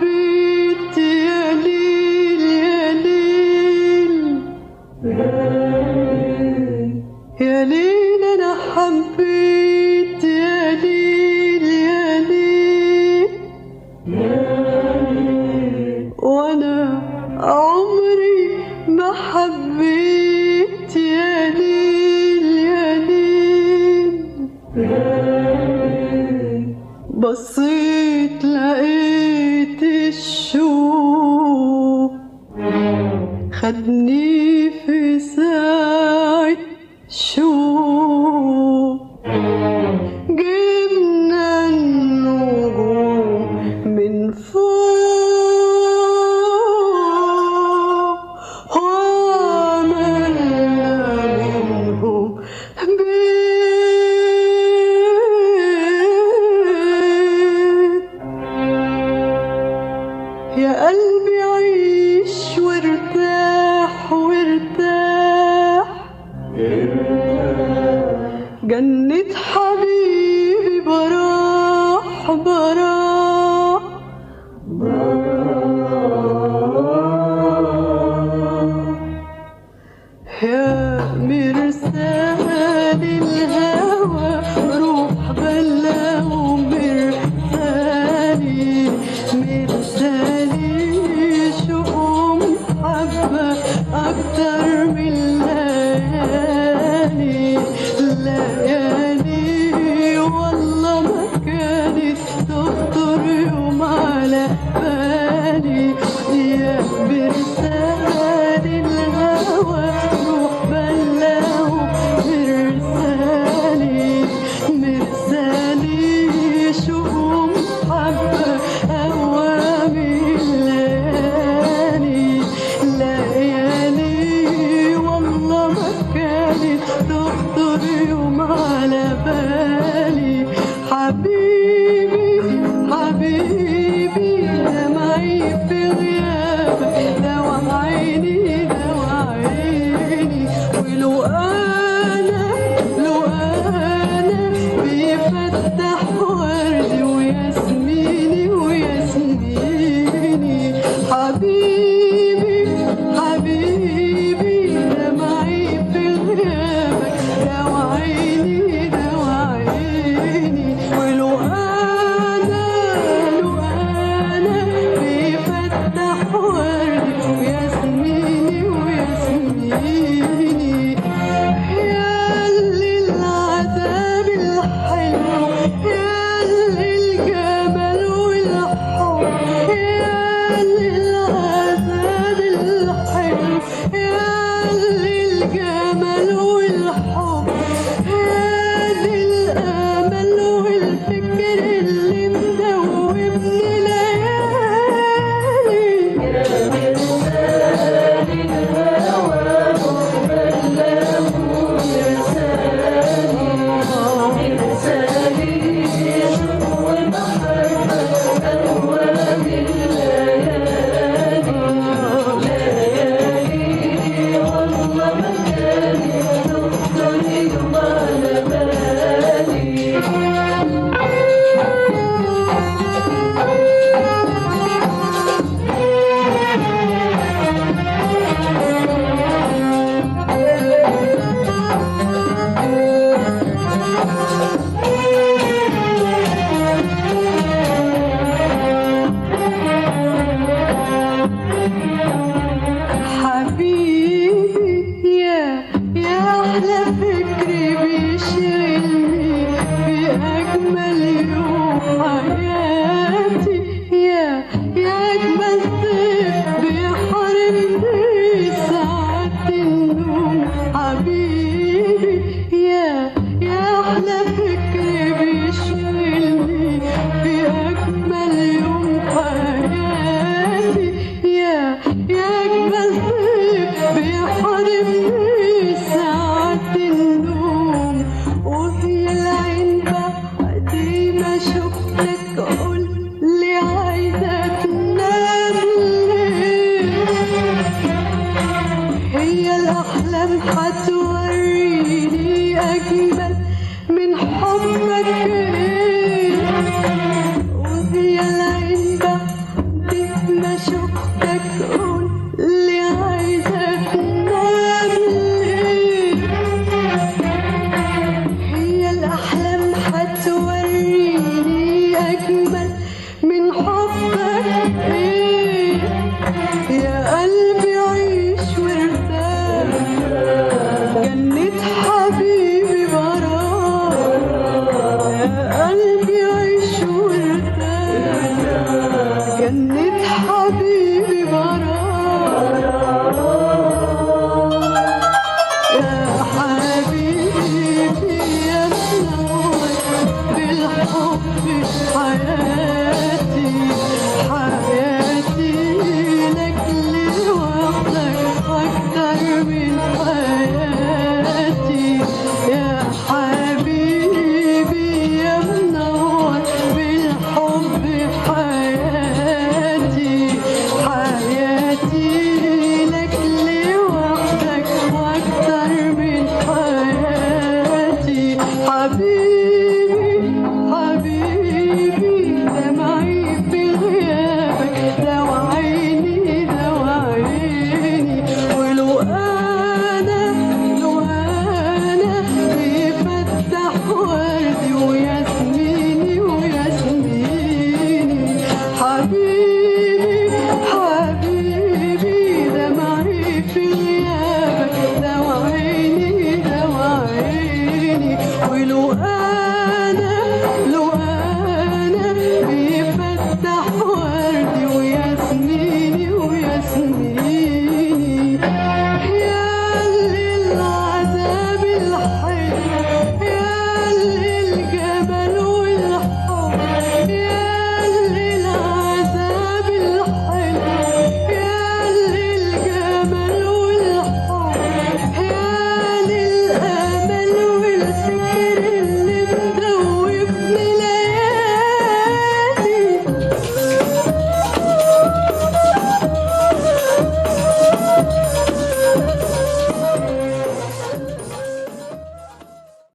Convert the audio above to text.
حبيت يا ليل يا ليل يا ليل أنا حبيت يا ليل يا ليل وأنا عمري ما حبيت يا ليل يا ليل بصيت لقيت الشوق خدني في ساعة شوق جبنا النجوم من فوق وعملنا منهم بيت يا قلبي عيش وارتاح وارتاح جنة حبيبي براح براح يا مرسال الهوى روح بلغ مرسالي مرسالي شؤم حبة أكتر من ليالي ليالي والله ما كانت تخطر يوم على بالي يا مرسال الهوى روح بلغ مرسالي مرسالي شؤم حبة أوامي ليالي ليالي والله ما كانت تخطر يوم على بالي حبيبي حبيبي دمعي في غيابك دوا عيني دوا عيني ولو أنا بيفتح وردي وياسميني وياسميني حبيبي حبيبي دمعي في غيابك دوا عيني دوا عيني ولو أنا بيفتح وردي وياسميني وياسميني يا اللي العذاب الحلو يا اللي الجمال والحب يا اللي العذاب الحلو يا اللي الجمال والحب يا اللي الأمل والفكر اللي مدوبني ليالي حبيبي معرفش